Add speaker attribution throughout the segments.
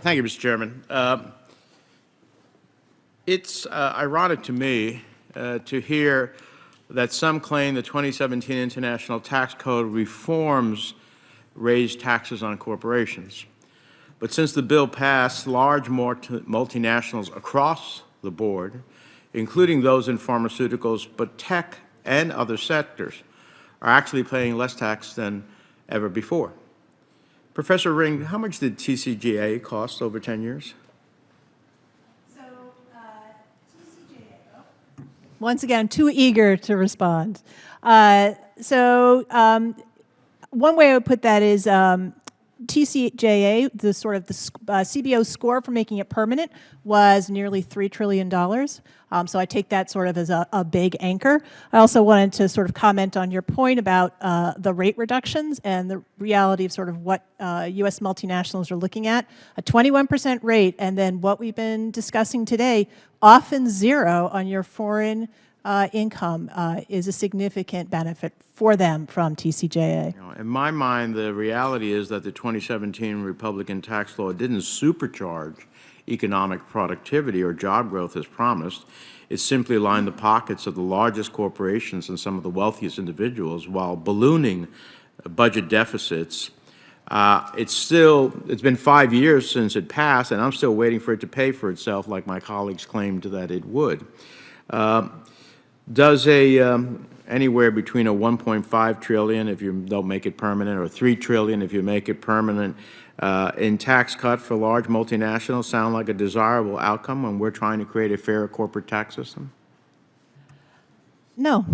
Speaker 1: Thank you, Mr. Chairman. It's ironic to me to hear that some claim the 2017 International Tax Code reforms raised taxes on corporations. But since the bill passed, large multinationals across the board, including those in pharmaceuticals, but tech and other sectors, are actually paying less tax than ever before. Professor Ring, how much did TCJA cost over 10 years?
Speaker 2: So, once again, too eager to respond. One way I would put that is TCJA, the CBO score for making it permanent, was nearly $3 trillion. So I take that sort of as a big anchor. I also wanted to sort of comment on your point about the rate reductions and the reality of sort of what U.S. multinationals are looking at. A 21% rate, and then what we've been discussing today, often zero on your foreign income is a significant benefit for them from TCJA.
Speaker 1: In my mind, the reality is that the 2017 Republican tax law didn't supercharge economic productivity or job growth as promised. It simply lined the pockets of the largest corporations and some of the wealthiest individuals while ballooning budget deficits. It's been 5 years since it passed, and I'm still waiting for it to pay for itself like my colleagues claimed that it would. Does anywhere between a 1.5 trillion if you don't make it permanent, or 3 trillion if you make it permanent, in tax cut for large multinationals sound like a desirable outcome when we're trying to create a fairer corporate tax system?
Speaker 2: No,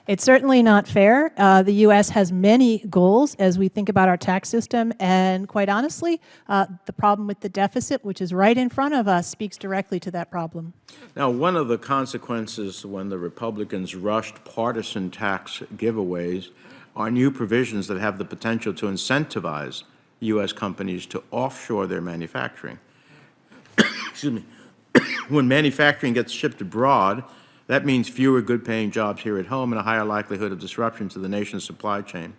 Speaker 2: it's certainly not fair. The U.S. has many goals as we think about our tax system, and quite honestly, the problem with the deficit, which is right in front of us, speaks directly to that problem.
Speaker 1: Now, one of the consequences when the Republicans rushed partisan tax giveaways are new provisions that have the potential to incentivize U.S. companies to offshore their manufacturing. Excuse me. When manufacturing gets shipped abroad, that means fewer good-paying jobs here at home and a higher likelihood of disruption to the nation's supply chain.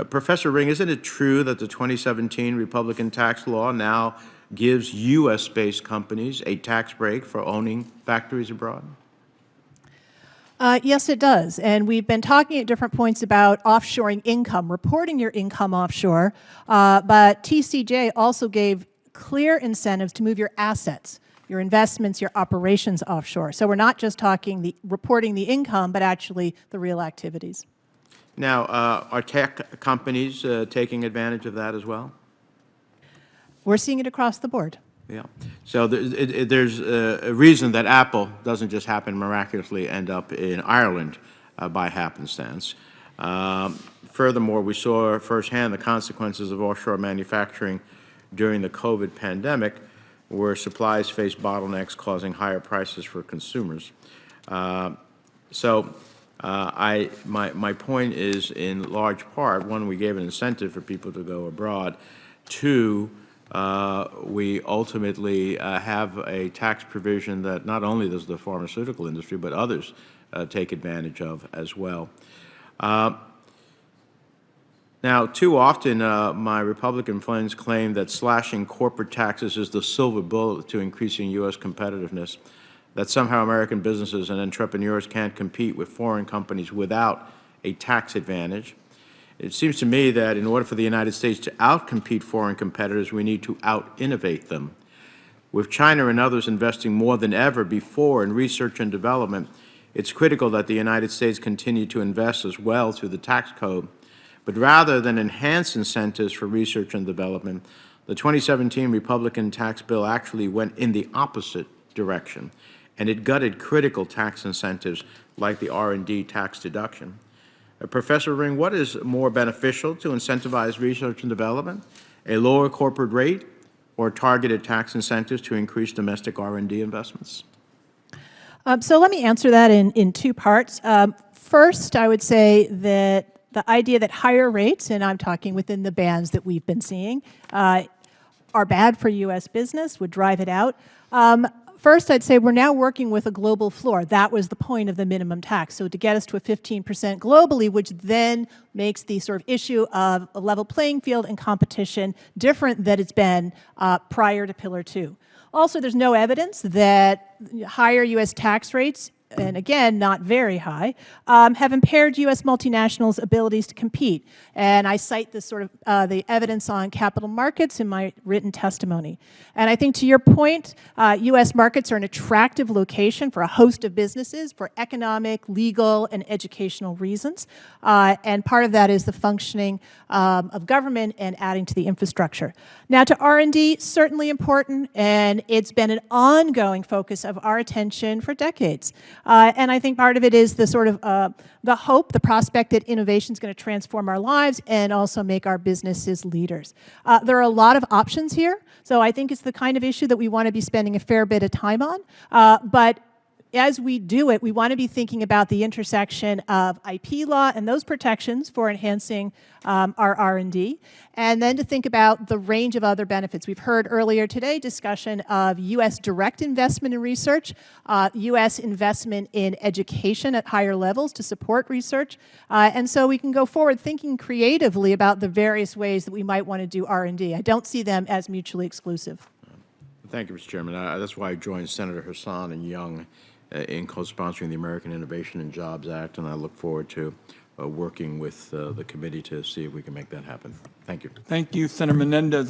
Speaker 1: Professor Ring, isn't it true that the 2017 Republican tax law now gives U.S.-based companies a tax break for owning factories abroad?
Speaker 2: Yes, it does. And we've been talking at different points about offshoring income, reporting your income offshore. But TCJ also gave clear incentives to move your assets, your investments, your operations offshore. So we're not just talking reporting the income, but actually the real activities.
Speaker 1: Now, are tech companies taking advantage of that as well?
Speaker 2: We're seeing it across the board.
Speaker 1: Yeah. So there's a reason that Apple doesn't just happen miraculously end up in Ireland by happenstance. Furthermore, we saw firsthand the consequences of offshore manufacturing during the COVID pandemic, where supplies faced bottlenecks causing higher prices for consumers. My point is, in large part, one, we gave an incentive for people to go abroad. Two, we ultimately have a tax provision that not only does the pharmaceutical industry, but others take advantage of as well. Now, too often, my Republican friends claim that slashing corporate taxes is the silver bullet to increasing U.S. competitiveness, that somehow American businesses and entrepreneurs can't compete with foreign companies without a tax advantage. It seems to me that in order for the United States to outcompete foreign competitors, we need to out-innovate them. With China and others investing more than ever before in research and development, it's critical that the United States continue to invest as well through the tax code. But rather than enhance incentives for research and development, the 2017 Republican tax bill actually went in the opposite direction, and it gutted critical tax incentives like the R&D tax deduction. Professor Ring, what is more beneficial to incentivize research and development, a lower corporate rate or targeted tax incentives to increase domestic R&D investments?
Speaker 2: So let me answer that in two parts. First, I would say that the idea that higher rates, and I'm talking within the bands that we've been seeing, are bad for U.S. business, would drive it out. First, I'd say we're now working with a global floor. That was the point of the minimum tax. So to get us to a 15% globally, which then makes the sort of issue of a level playing field and competition different than it's been prior to Pillar 2. Also, there's no evidence that higher U.S. tax rates, and again, not very high, have impaired U.S. multinationals' abilities to compete. And I cite this sort of the evidence on capital markets in my written testimony. And I think to your point, U.S. markets are an attractive location for a host of businesses for economic, legal, and educational reasons. And part of that is the functioning of government and adding to the infrastructure. Now to R&D, certainly important, and it's been an ongoing focus of our attention for decades. And I think part of it is the sort of the hope, the prospect that innovation is going to transform our lives and also make our businesses leaders. There are a lot of options here, so I think it's the kind of issue that we want to be spending a fair bit of time on. But as we do it, we want to be thinking about the intersection of IP law and those protections for enhancing our R&D, and then to think about the range of other benefits. We've heard earlier today discussion of U.S. direct investment in research, U.S. investment in education at higher levels to support research, and so we can go forward thinking creatively about the various ways that we might want to do R&D. I don't see them as mutually exclusive.
Speaker 1: Thank you, Mr. Chairman. That's why I joined Senator Hassan and Young in co-sponsoring the American Innovation and Jobs Act, and I look forward to working with the committee to see if we can make that happen. Thank you.
Speaker 3: Thank you, Senator Menendez.